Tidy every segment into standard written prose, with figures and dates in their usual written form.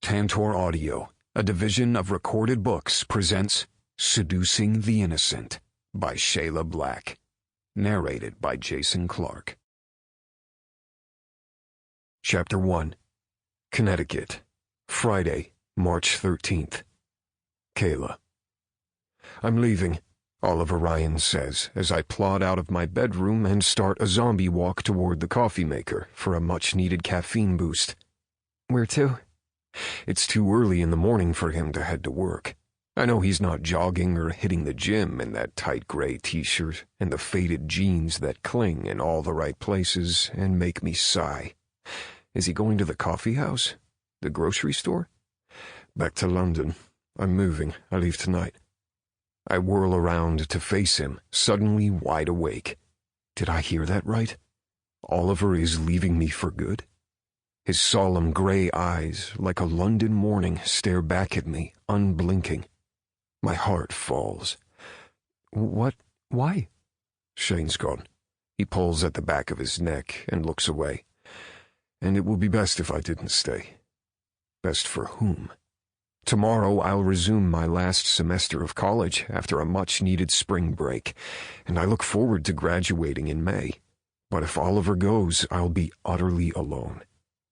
Tantor Audio, a division of Recorded Books, presents Seducing the Innocent by Shayla Black. Narrated by Jason Clarke. Chapter 1. Connecticut, Friday, March 13th. Kayla. I'm leaving, Oliver Ryan says, as I plod out of my bedroom and start a zombie walk toward the coffee maker for a much-needed caffeine boost. Where to? It's too early in the morning for him to head to work. I know he's not jogging or hitting the gym in that tight gray t-shirt and the faded jeans that cling in all the right places and make me sigh. Is he going to the coffee house? The grocery store? Back to London. I'm moving. I leave tonight. I whirl around to face him, suddenly wide awake. Did I hear that right? Oliver is leaving me for good? His solemn gray eyes, like a London morning, stare back at me, unblinking. My heart falls. What? Why? Shane's gone. He pulls at the back of his neck and looks away. And it will be best if I didn't stay. Best for whom? Tomorrow I'll resume my last semester of college after a much-needed spring break, and I look forward to graduating in May. But if Oliver goes, I'll be utterly alone.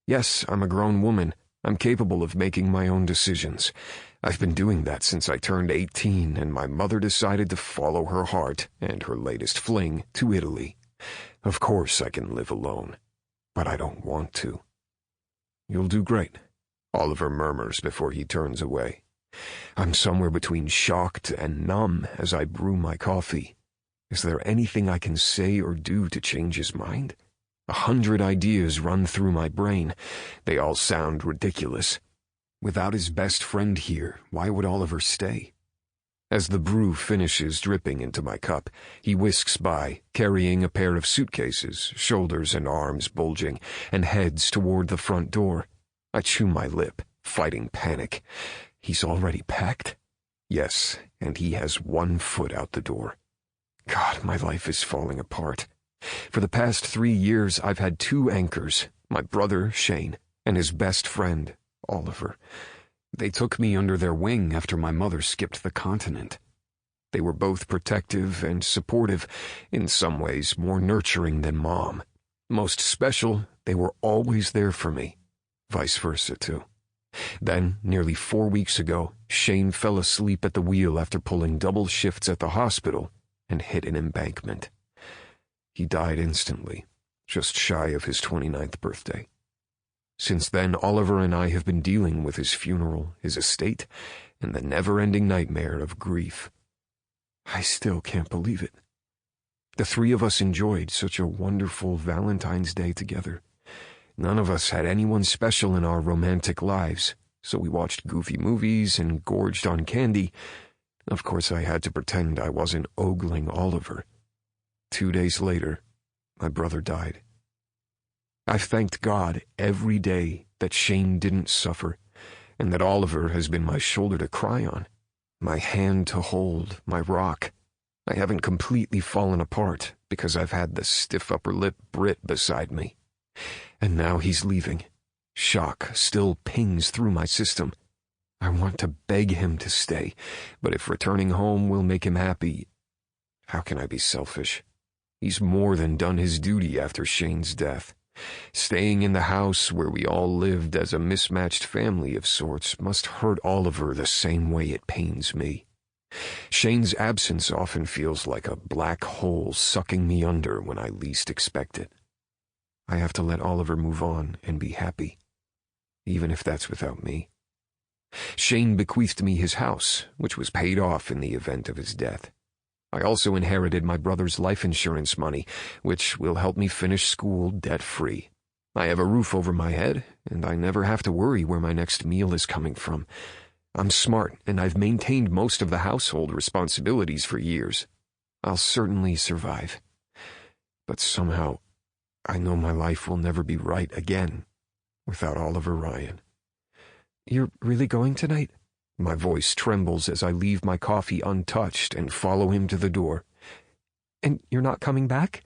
Yes, I'm a grown woman. I'm capable of making my own decisions. I've been doing that since I turned 18 and my mother decided to follow her heart and her latest fling to Italy. Of course I can live alone, but I don't want to. You'll do great, Oliver murmurs before he turns away. I'm somewhere between shocked and numb as I brew my coffee. Is there anything I can say or do to change his mind? 100 ideas run through my brain. They all sound ridiculous. Without his best friend here, why would Oliver stay? As the brew finishes dripping into my cup, he whisks by, carrying a pair of suitcases, shoulders and arms bulging, and heads toward the front door. I chew my lip, fighting panic. He's already packed? Yes, and he has one foot out the door. God, my life is falling apart. For the past 3 years, I've had 2 anchors, my brother, Shane, and his best friend, Oliver. They took me under their wing after my mother skipped the continent. They were both protective and supportive, in some ways more nurturing than Mom. Most special, they were always there for me. Vice versa, too. Then, nearly 4 weeks ago, Shane fell asleep at the wheel after pulling double shifts at the hospital and hit an embankment. He died instantly, just shy of his 29th birthday. Since then, Oliver and I have been dealing with his funeral, his estate, and the never-ending nightmare of grief. I still can't believe it. The 3 of us enjoyed such a wonderful Valentine's Day together. None of us had anyone special in our romantic lives, so we watched goofy movies and gorged on candy. Of course, I had to pretend I wasn't ogling Oliver. 2 days later, my brother died. I've thanked God every day that Shane didn't suffer, and that Oliver has been my shoulder to cry on, my hand to hold, my rock. I haven't completely fallen apart because I've had the stiff upper lip Brit beside me. And now he's leaving. Shock still pings through my system. I want to beg him to stay, but if returning home will make him happy, how can I be selfish? He's more than done his duty after Shane's death. Staying in the house where we all lived as a mismatched family of sorts must hurt Oliver the same way it pains me. Shane's absence often feels like a black hole sucking me under when I least expect it. I have to let Oliver move on and be happy, even if that's without me. Shane bequeathed me his house, which was paid off in the event of his death. I also inherited my brother's life insurance money, which will help me finish school debt-free. I have a roof over my head, and I never have to worry where my next meal is coming from. I'm smart, and I've maintained most of the household responsibilities for years. I'll certainly survive. But somehow, I know my life will never be right again without Oliver Ryan. You're really going tonight? My voice trembles as I leave my coffee untouched and follow him to the door. And you're not coming back?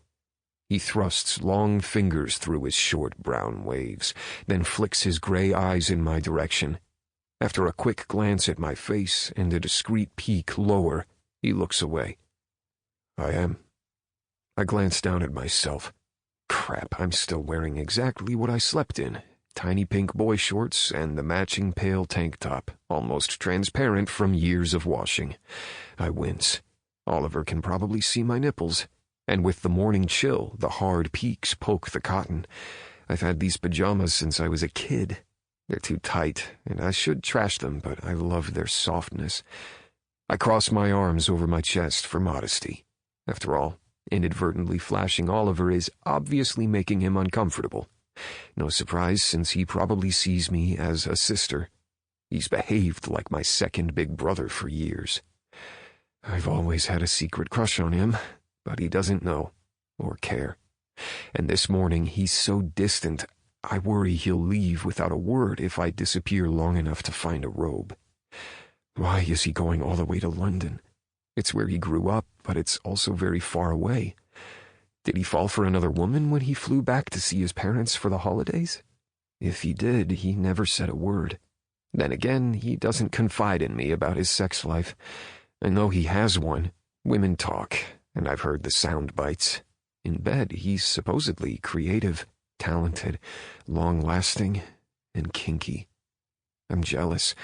He thrusts long fingers through his short brown waves, then flicks his gray eyes in my direction, After a quick glance at my face and a discreet peek lower, he looks away. I am. I glance down at myself. Crap, I'm still wearing exactly what I slept in. Tiny pink boy shorts and the matching pale tank top, almost transparent from years of washing. I wince. Oliver can probably see my nipples, and with the morning chill, the hard peaks poke the cotton. I've had these pajamas since I was a kid. They're too tight, and I should trash them, but I love their softness. I cross my arms over my chest for modesty. After all, inadvertently flashing Oliver is obviously making him uncomfortable. No surprise, since he probably sees me as a sister. He's behaved like my second big brother for years. I've always had a secret crush on him, but he doesn't know or care. And this morning he's so distant, I worry he'll leave without a word if I disappear long enough to find a robe. Why is he going all the way to London? It's where he grew up, but it's also very far away. Did he fall for another woman when he flew back to see his parents for the holidays? If he did, he never said a word. Then again, he doesn't confide in me about his sex life. I know he has one. Women talk, and I've heard the sound bites. In bed, he's supposedly creative, talented, long-lasting, and kinky. I'm jealous.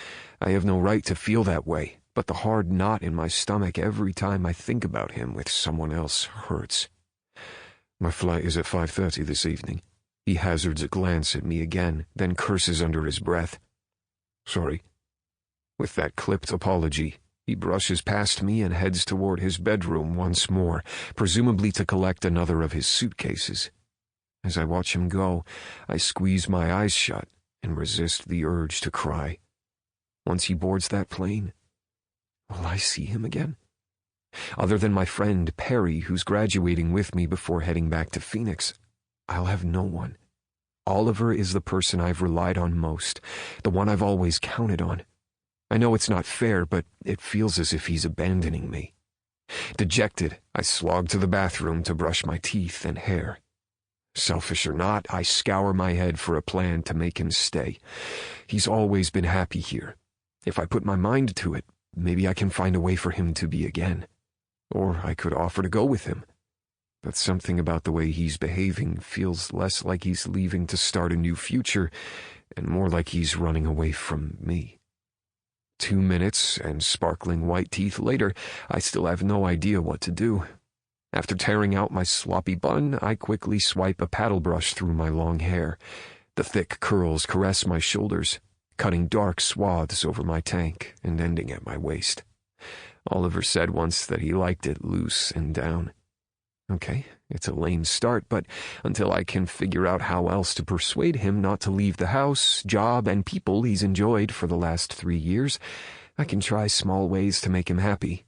I have no right to feel that way, but the hard knot in my stomach every time I think about him with someone else hurts. My flight is at 5:30 this evening. He hazards a glance at me again, then curses under his breath. Sorry. With that clipped apology, he brushes past me and heads toward his bedroom once more, presumably to collect another of his suitcases. As I watch him go, I squeeze my eyes shut and resist the urge to cry. Once he boards that plane, will I see him again? Other than my friend Perry, who's graduating with me before heading back to Phoenix, I'll have no one. Oliver is the person I've relied on most, the one I've always counted on. I know it's not fair, but it feels as if he's abandoning me. Dejected, I slog to the bathroom to brush my teeth and hair. Selfish or not, I scour my head for a plan to make him stay. He's always been happy here. If I put my mind to it, maybe I can find a way for him to be again. Or I could offer to go with him. But something about the way he's behaving feels less like he's leaving to start a new future, and more like he's running away from me. 2 minutes and sparkling white teeth later, I still have no idea what to do. After tearing out my sloppy bun, I quickly swipe a paddle brush through my long hair. The thick curls caress my shoulders, cutting dark swaths over my tank and ending at my waist. Oliver said once that he liked it loose and down. Okay, it's a lame start, but until I can figure out how else to persuade him not to leave the house, job, and people he's enjoyed for the last 3 years, I can try small ways to make him happy.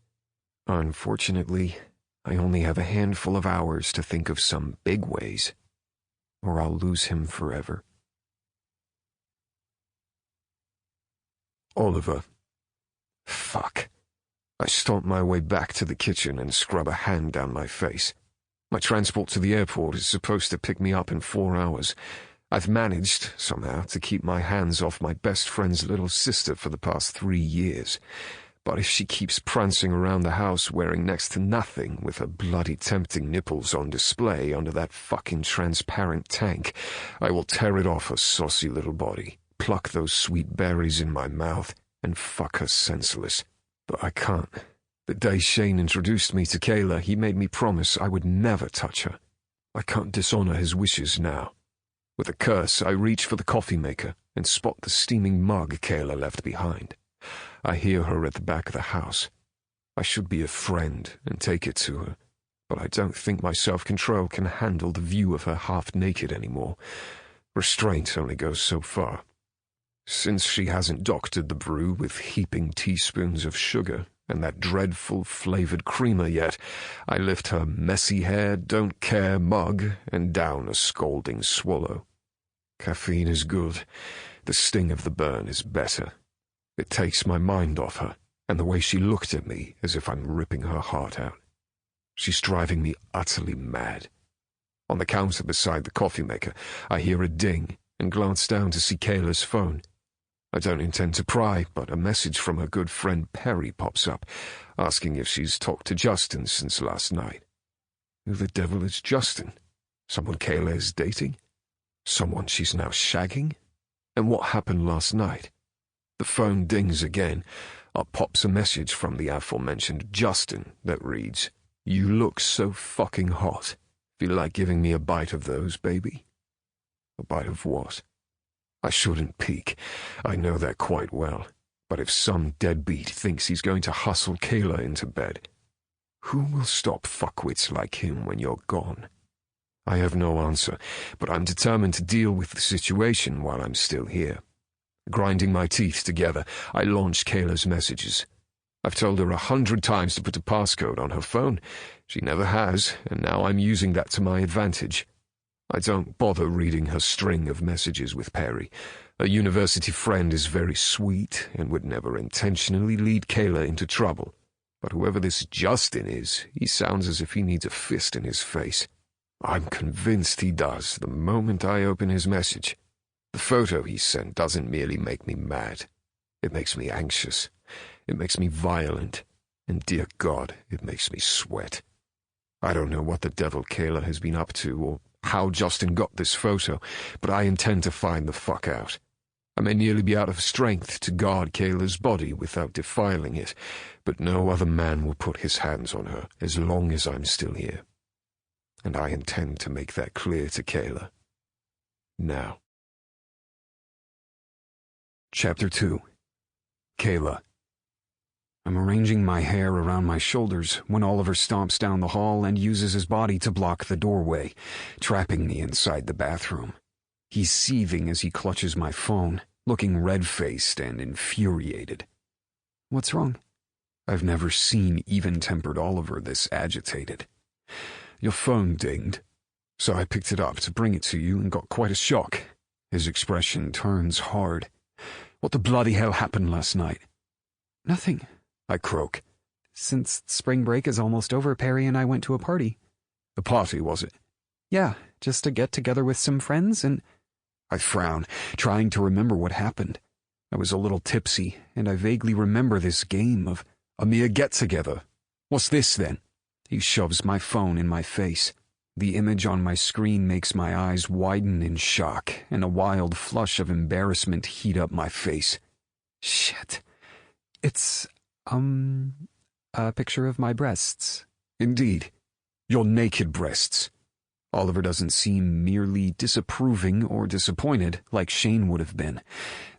Unfortunately, I only have a handful of hours to think of some big ways, or I'll lose him forever. Oliver. Fuck. I stomp my way back to the kitchen and scrub a hand down my face. My transport to the airport is supposed to pick me up in 4 hours. I've managed, somehow, to keep my hands off my best friend's little sister for the past 3 years. But if she keeps prancing around the house wearing next to nothing with her bloody tempting nipples on display under that fucking transparent tank, I will tear it off her saucy little body, pluck those sweet berries in my mouth, and fuck her senseless. But I can't. The day Shane introduced me to Kayla, he made me promise I would never touch her. I can't dishonor his wishes now. With a curse, I reach for the coffee maker and spot the steaming mug Kayla left behind. I hear her at the back of the house. I should be a friend and take it to her, but I don't think my self-control can handle the view of her half-naked anymore. Restraint only goes so far. Since she hasn't doctored the brew with heaping teaspoons of sugar and that dreadful flavored creamer yet, I lift her messy hair, don't care mug and down a scalding swallow. Caffeine is good. The sting of the burn is better. It takes my mind off her and the way she looked at me as if I'm ripping her heart out. She's driving me utterly mad. On the counter beside the coffee maker, I hear a ding and glance down to see Kayla's phone. I don't intend to pry, but a message from her good friend Perry pops up, asking if she's talked to Justin since last night. Who the devil is Justin? Someone Kayla is dating? Someone she's now shagging? And what happened last night? The phone dings again. Up pops a message from the aforementioned Justin that reads, "You look so fucking hot. Feel like giving me a bite of those, baby?" A bite of what? I shouldn't peek. I know that quite well. But if some deadbeat thinks he's going to hustle Kayla into bed, who will stop fuckwits like him when you're gone? I have no answer, but I'm determined to deal with the situation while I'm still here. Grinding my teeth together, I launch Kayla's messages. I've told her 100 times to put a passcode on her phone. She never has, and now I'm using that to my advantage. I don't bother reading her string of messages with Perry. A university friend is very sweet and would never intentionally lead Kayla into trouble. But whoever this Justin is, he sounds as if he needs a fist in his face. I'm convinced he does the moment I open his message. The photo he sent doesn't merely make me mad. It makes me anxious. It makes me violent. And dear God, it makes me sweat. I don't know what the devil Kayla has been up to or how Justin got this photo, but I intend to find the fuck out. I may nearly be out of strength to guard Kayla's body without defiling it, but no other man will put his hands on her as long as I'm still here. And I intend to make that clear to Kayla. Now. Chapter 2. Kayla. I'm arranging my hair around my shoulders when Oliver stomps down the hall and uses his body to block the doorway, trapping me inside the bathroom. He's seething as he clutches my phone, looking red-faced and infuriated. What's wrong? I've never seen even-tempered Oliver this agitated. Your phone dinged, so I picked it up to bring it to you and got quite a shock. His expression turns hard. What the bloody hell happened last night? Nothing, I croak. Since spring break is almost over, Perry and I went to a party. A party, was it? Yeah, just to get together with some friends and... I frown, trying to remember what happened. I was a little tipsy, and I vaguely remember this game of a mere get-together. What's this, then? He shoves my phone in my face. The image on my screen makes my eyes widen in shock, and a wild flush of embarrassment heat up my face. Shit. It's, a picture of my breasts. Indeed. Your naked breasts. Oliver doesn't seem merely disapproving or disappointed like Shane would have been.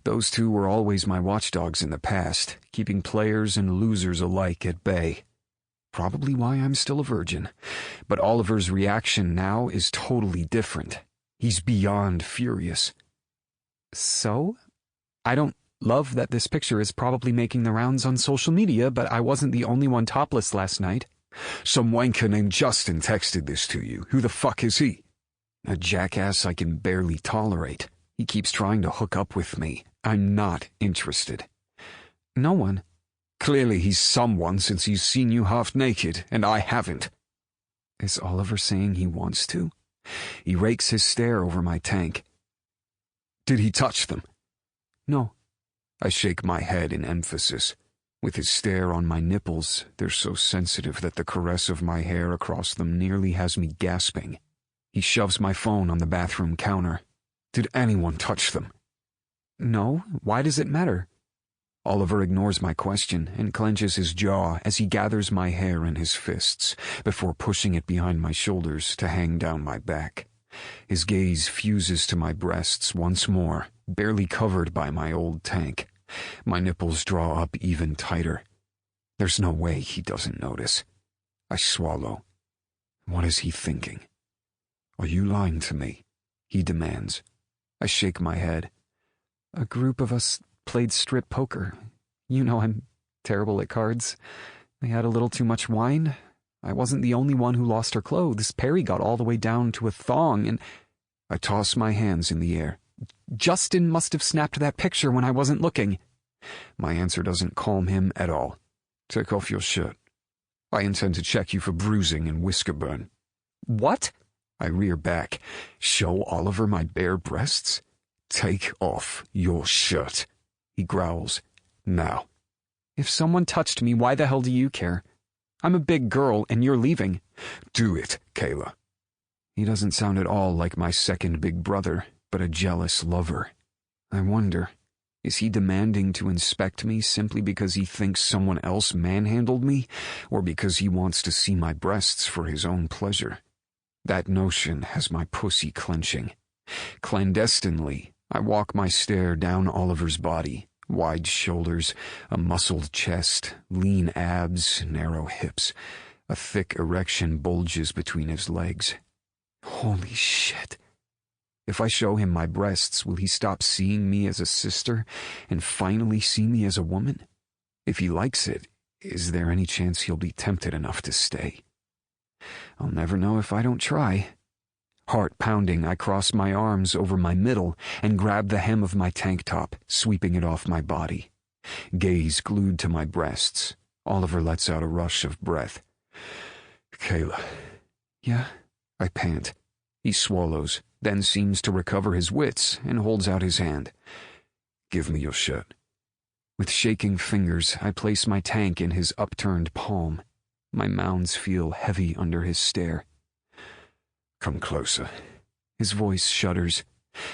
Those two were always my watchdogs in the past, keeping players and losers alike at bay. Probably why I'm still a virgin. But Oliver's reaction now is totally different. He's beyond furious. So? I don't love that this picture is probably making the rounds on social media, but I wasn't the only one topless last night. Some wanker named Justin texted this to you. Who the fuck is he? A jackass I can barely tolerate. He keeps trying to hook up with me. I'm not interested. No one. Clearly he's someone since he's seen you half naked, and I haven't. Is Oliver saying he wants to? He rakes his stare over my tank. Did he touch them? No. I shake my head in emphasis. With his stare on my nipples, they're so sensitive that the caress of my hair across them nearly has me gasping. He shoves my phone on the bathroom counter. Did anyone touch them? No. Why does it matter? Oliver ignores my question and clenches his jaw as he gathers my hair in his fists before pushing it behind my shoulders to hang down my back. His gaze fuses to my breasts once more, barely covered by my old tank. My nipples draw up even tighter. There's no way he doesn't notice. I swallow. What is he thinking? Are you lying to me? He demands. I shake my head. A group of us played strip poker. You know I'm terrible at cards. They had a little too much wine. I wasn't the only one who lost her clothes. Perry got all the way down to a thong and... I toss my hands in the air. Justin must have snapped that picture when I wasn't looking. My answer doesn't calm him at all. Take off your shirt. I intend to check you for bruising and whisker burn. What? I rear back. Show Oliver my bare breasts? Take off your shirt. He growls. Now. If someone touched me, why the hell do you care? I'm a big girl, and you're leaving. Do it, Kayla. He doesn't sound at all like my second big brother, but a jealous lover. I wonder, is he demanding to inspect me simply because he thinks someone else manhandled me, or because he wants to see my breasts for his own pleasure? That notion has my pussy clenching. Clandestinely, I walk my stare down Oliver's body, wide shoulders, a muscled chest, lean abs, narrow hips. A thick erection bulges between his legs. Holy shit. If I show him my breasts, will he stop seeing me as a sister and finally see me as a woman? If he likes it, is there any chance he'll be tempted enough to stay? I'll never know if I don't try. Heart pounding, I cross my arms over my middle and grab the hem of my tank top, sweeping it off my body. Gaze glued to my breasts. Oliver lets out a rush of breath. Kayla. Yeah? I pant. He swallows, then seems to recover his wits and holds out his hand. Give me your shirt. With shaking fingers, I place my tank in his upturned palm. My mounds feel heavy under his stare. Come closer. His voice shudders.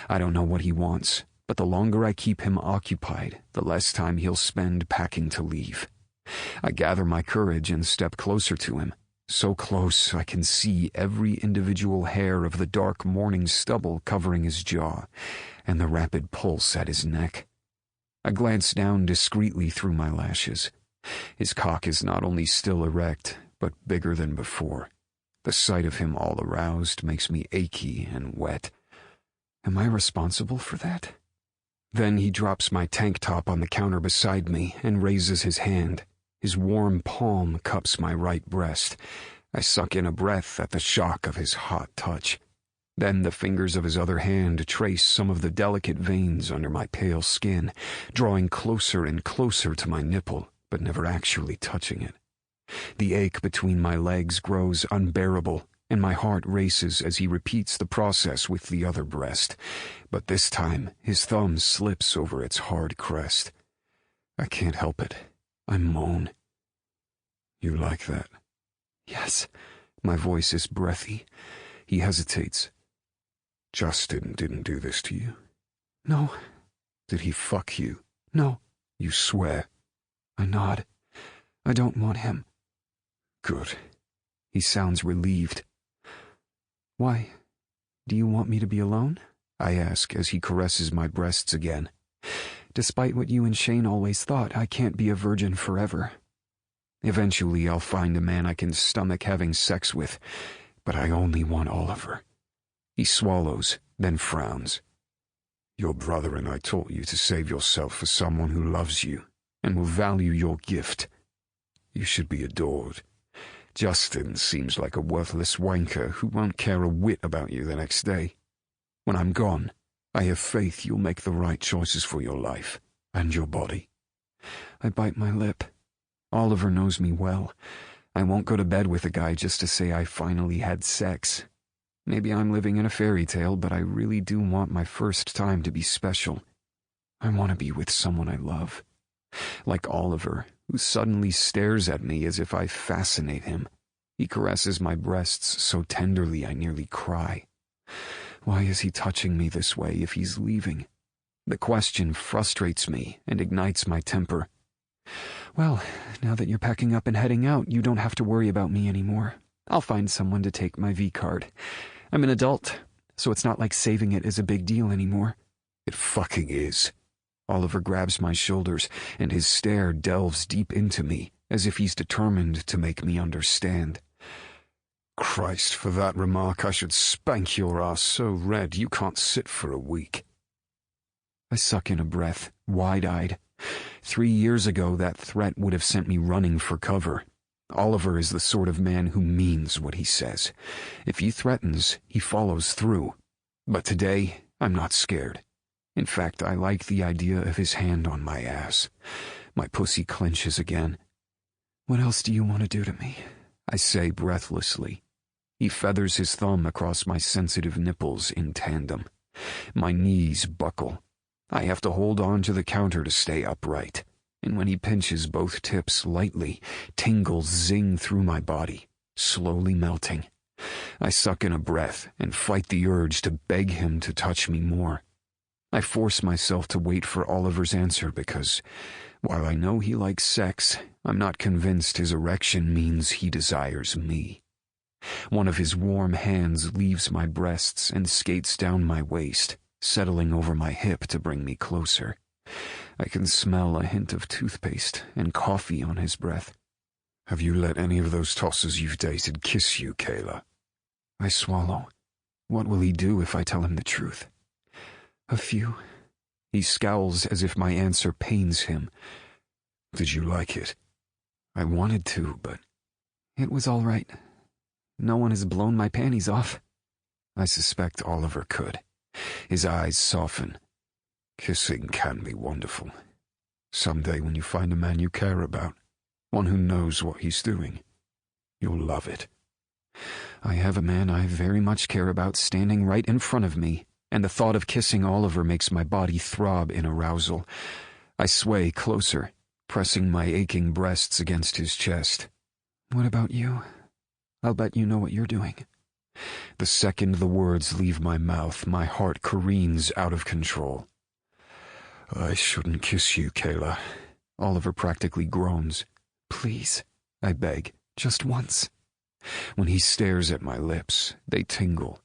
I don't know what he wants, but the longer I keep him occupied, the less time he'll spend packing to leave. I gather my courage and step closer to him. So close I can see every individual hair of the dark morning stubble covering his jaw, and the rapid pulse at his neck. I glance down discreetly through my lashes. His cock is not only still erect, but bigger than before. The sight of him all aroused makes me achy and wet. Am I responsible for that? Then he drops my tank top on the counter beside me and raises his hand. His warm palm cups my right breast. I suck in a breath at the shock of his hot touch. Then the fingers of his other hand trace some of the delicate veins under my pale skin, drawing closer and closer to my nipple, but never actually touching it. The ache between my legs grows unbearable, and my heart races as he repeats the process with the other breast. But this time, his thumb slips over its hard crest. I can't help it. I moan. You like that? Yes. My voice is breathy. He hesitates. Justin didn't do this to you? No. Did he fuck you? No. You swear? I nod. I don't want him. Good. He sounds relieved. Why? Do you want me to be alone? I ask as he caresses my breasts again. Despite what you and Shane always thought, I can't be a virgin forever. Eventually I'll find a man I can stomach having sex with, but I only want Oliver. He swallows, then frowns. Your brother and I taught you to save yourself for someone who loves you and will value your gift. You should be adored. Justin seems like a worthless wanker who won't care a whit about you the next day. When I'm gone, I have faith you'll make the right choices for your life and your body. I bite my lip. Oliver knows me well. I won't go to bed with a guy just to say I finally had sex. Maybe I'm living in a fairy tale, but I really do want my first time to be special. I want to be with someone I love. Like Oliver, who suddenly stares at me as if I fascinate him. He caresses my breasts so tenderly I nearly cry. Why is he touching me this way if he's leaving? The question frustrates me and ignites my temper. Well, now that you're packing up and heading out, you don't have to worry about me anymore. I'll find someone to take my V-card. I'm an adult, so it's not like saving it is a big deal anymore. It fucking is. Oliver grabs my shoulders, and his stare delves deep into me, as if he's determined to make me understand. Christ, for that remark I should spank your ass so red you can't sit for a week. I suck in a breath, wide-eyed. 3 years ago, that threat would have sent me running for cover. Oliver is the sort of man who means what he says. If he threatens, he follows through. But today, I'm not scared. In fact, I like the idea of his hand on my ass. My pussy clenches again. What else do you want to do to me? I say breathlessly. He feathers his thumb across my sensitive nipples in tandem. My knees buckle. I have to hold on to the counter to stay upright, and when he pinches both tips lightly, tingles zing through my body, slowly melting. I suck in a breath and fight the urge to beg him to touch me more. I force myself to wait for Oliver's answer because, while I know he likes sex, I'm not convinced his erection means he desires me. One of his warm hands leaves my breasts and skates down my waist, settling over my hip to bring me closer. I can smell a hint of toothpaste and coffee on his breath. Have you let any of those tossers you've dated kiss you, Kayla? I swallow. What will he do if I tell him the truth? A few. He scowls as if my answer pains him. Did you like it? I wanted to, but it was all right. No one has blown my panties off. I suspect Oliver could. His eyes soften. Kissing can be wonderful. Someday when you find a man you care about, one who knows what he's doing, you'll love it. I have a man I very much care about standing right in front of me, and the thought of kissing Oliver makes my body throb in arousal. I sway closer, pressing my aching breasts against his chest. What about you? I'll bet you know what you're doing. The second the words leave my mouth, my heart careens out of control. I shouldn't kiss you, Kayla. Oliver practically groans. Please, I beg, just once. When he stares at my lips, they tingle.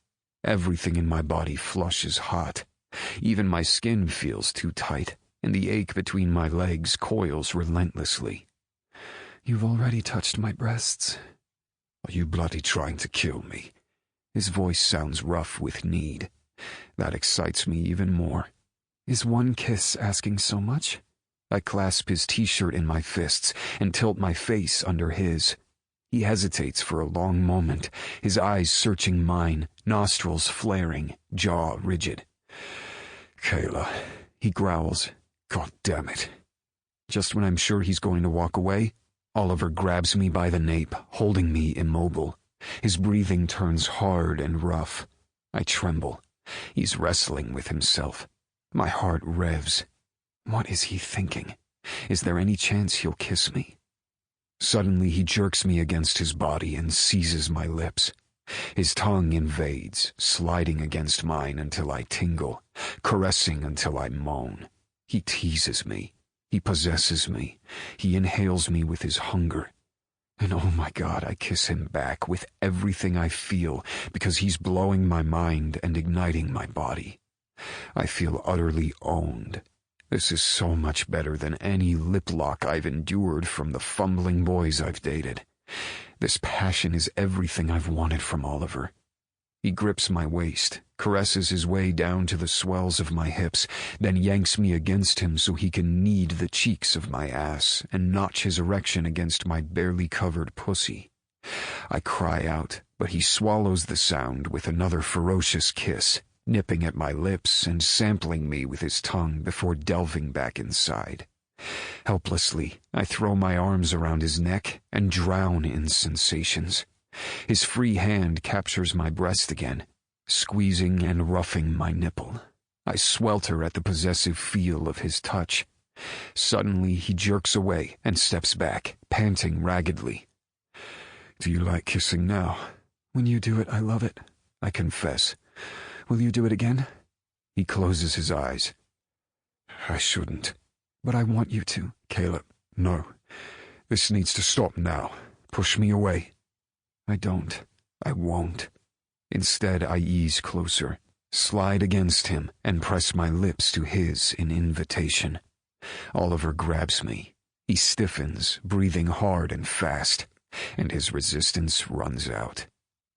Everything in my body flushes hot. Even my skin feels too tight, and the ache between my legs coils relentlessly. You've already touched my breasts. Are you bloody trying to kill me? His voice sounds rough with need. That excites me even more. Is one kiss asking so much? I clasp his t-shirt in my fists and tilt my face under his. He hesitates for a long moment, his eyes searching mine, nostrils flaring, jaw rigid. Kayla, he growls. God damn it. Just when I'm sure he's going to walk away, Oliver grabs me by the nape, holding me immobile. His breathing turns hard and rough. I tremble. He's wrestling with himself. My heart revs. What is he thinking? Is there any chance he'll kiss me? Suddenly he jerks me against his body and seizes my lips. His tongue invades, sliding against mine until I tingle, caressing until I moan. He teases me. He possesses me. He inhales me with his hunger. And oh my God, I kiss him back with everything I feel because he's blowing my mind and igniting my body. I feel utterly owned. This is so much better than any lip lock I've endured from the fumbling boys I've dated. This passion is everything I've wanted from Oliver. He grips my waist, caresses his way down to the swells of my hips, then yanks me against him so he can knead the cheeks of my ass and notch his erection against my barely covered pussy. I cry out, but he swallows the sound with another ferocious kiss, nipping at my lips and sampling me with his tongue before delving back inside. Helplessly, I throw my arms around his neck and drown in sensations. His free hand captures my breast again, squeezing and roughing my nipple. I swelter at the possessive feel of his touch. Suddenly, he jerks away and steps back, panting raggedly. Do you like kissing now? When you do it, I love it, I confess. Will you do it again? He closes his eyes. I shouldn't. But I want you to. Kayla, no. This needs to stop now. Push me away. I don't. I won't. Instead, I ease closer, slide against him, and press my lips to his in invitation. Oliver grabs me. He stiffens, breathing hard and fast, and his resistance runs out.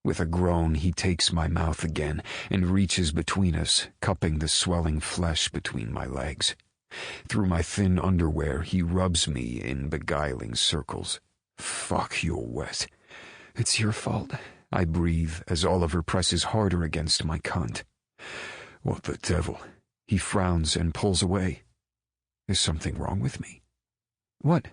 With a groan, he takes my mouth again and reaches between us, cupping the swelling flesh between my legs. Through my thin underwear, he rubs me in beguiling circles. Fuck, you're wet. It's your fault, I breathe as Oliver presses harder against my cunt. What the devil? He frowns and pulls away. Is something wrong with me? What?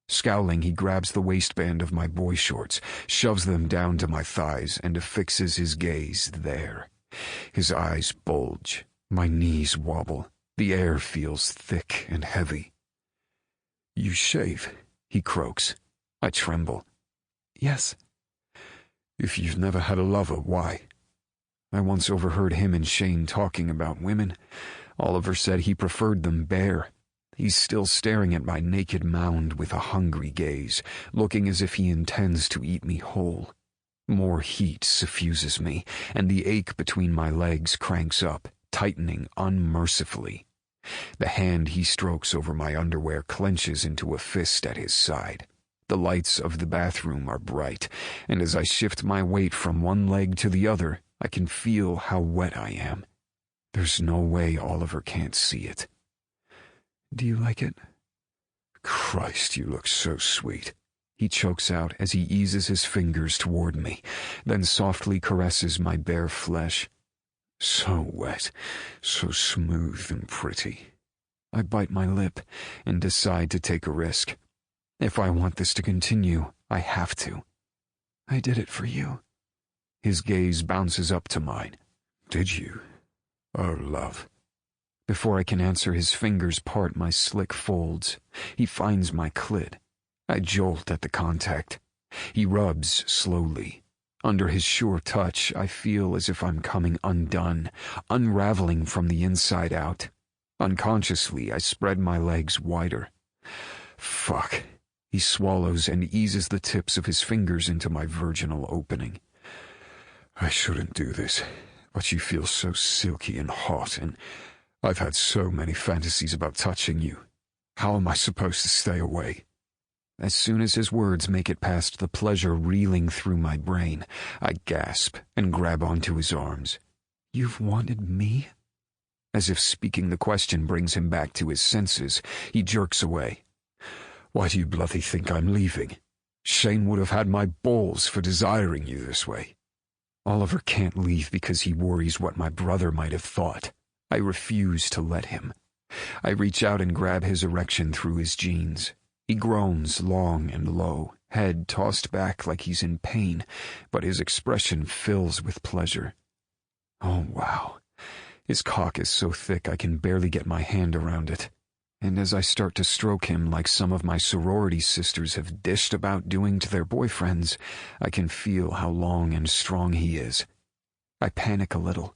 Scowling, he grabs the waistband of my boy shorts, shoves them down to my thighs, and affixes his gaze there. His eyes bulge. My knees wobble. The air feels thick and heavy. "You shave," he croaks. I tremble. "Yes." "If you've never had a lover, why?" I once overheard him and Shane talking about women. Oliver said he preferred them bare. He's still staring at my naked mound with a hungry gaze, looking as if he intends to eat me whole. More heat suffuses me, and the ache between my legs cranks up, tightening unmercifully. The hand he strokes over my underwear clenches into a fist at his side. The lights of the bathroom are bright, and as I shift my weight from one leg to the other, I can feel how wet I am. There's no way Oliver can't see it. "Do you like it?" "Christ, you look so sweet," he chokes out as he eases his fingers toward me, then softly caresses my bare flesh. "So wet, so smooth and pretty." I bite my lip and decide to take a risk. If I want this to continue, I have to. "I did it for you." His gaze bounces up to mine. "Did you? Oh, love." Before I can answer, his fingers part my slick folds. He finds my clit. I jolt at the contact. He rubs slowly. Under his sure touch, I feel as if I'm coming undone, unraveling from the inside out. Unconsciously, I spread my legs wider. "Fuck." He swallows and eases the tips of his fingers into my virginal opening. "I shouldn't do this, but you feel so silky and hot, and I've had so many fantasies about touching you. How am I supposed to stay away?" As soon as his words make it past the pleasure reeling through my brain, I gasp and grab onto his arms. "You've wanted me?" As if speaking the question brings him back to his senses, he jerks away. "Why do you bloody think I'm leaving? Shane would have had my balls for desiring you this way." Oliver can't leave because he worries what my brother might have thought. I refuse to let him. I reach out and grab his erection through his jeans. He groans long and low, head tossed back like he's in pain, but his expression fills with pleasure. Oh, wow. His cock is so thick I can barely get my hand around it. And as I start to stroke him like some of my sorority sisters have dished about doing to their boyfriends, I can feel how long and strong he is. I panic a little.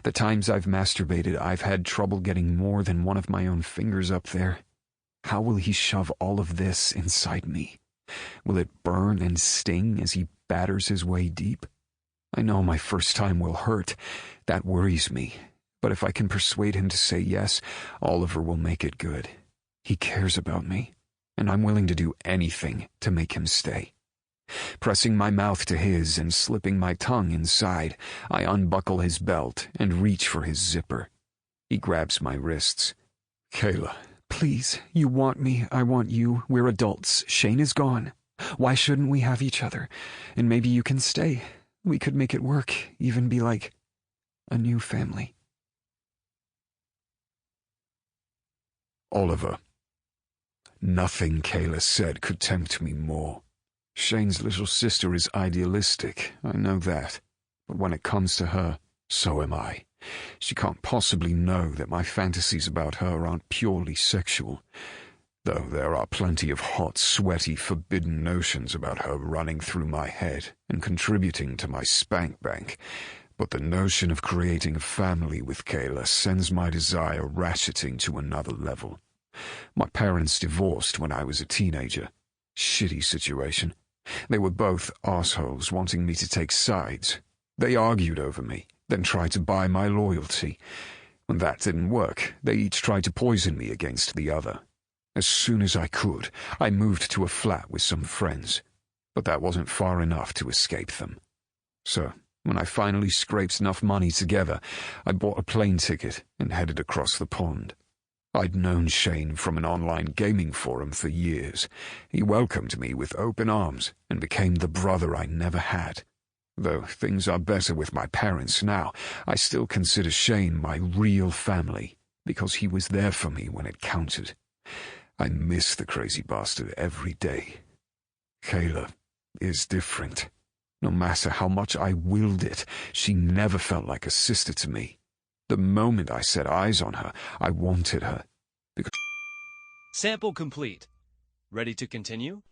The times I've masturbated, I've had trouble getting more than one of my own fingers up there. How will he shove all of this inside me? Will it burn and sting as he batters his way deep? I know my first time will hurt. That worries me. But if I can persuade him to say yes, Oliver will make it good. He cares about me, and I'm willing to do anything to make him stay. Pressing my mouth to his and slipping my tongue inside, I unbuckle his belt and reach for his zipper. He grabs my wrists. "Kayla." "Please, you want me, I want you. We're adults. Shane is gone. Why shouldn't we have each other? And maybe you can stay. We could make it work, even be like a new family." "Oliver." Nothing Kayla said could tempt me more. Shane's little sister is idealistic, I know that. But when it comes to her, so am I. She can't possibly know that my fantasies about her aren't purely sexual, though there are plenty of hot, sweaty, forbidden notions about her running through my head and contributing to my spank bank. But the notion of creating a family with Kayla sends my desire ratcheting to another level. My parents divorced when I was a teenager. Shitty situation. They were both assholes wanting me to take sides. They argued over me, then tried to buy my loyalty. When that didn't work, they each tried to poison me against the other. As soon as I could, I moved to a flat with some friends, but that wasn't far enough to escape them. So, when I finally scraped enough money together, I bought a plane ticket and headed across the pond. I'd known Shane from an online gaming forum for years. He welcomed me with open arms and became the brother I never had. Though things are better with my parents now, I still consider Shane my real family, because he was there for me when it counted. I miss the crazy bastard every day. Kayla is different. No matter how much I willed it, she never felt like a sister to me. The moment I set eyes on her, I wanted her. Sample complete. Ready to continue?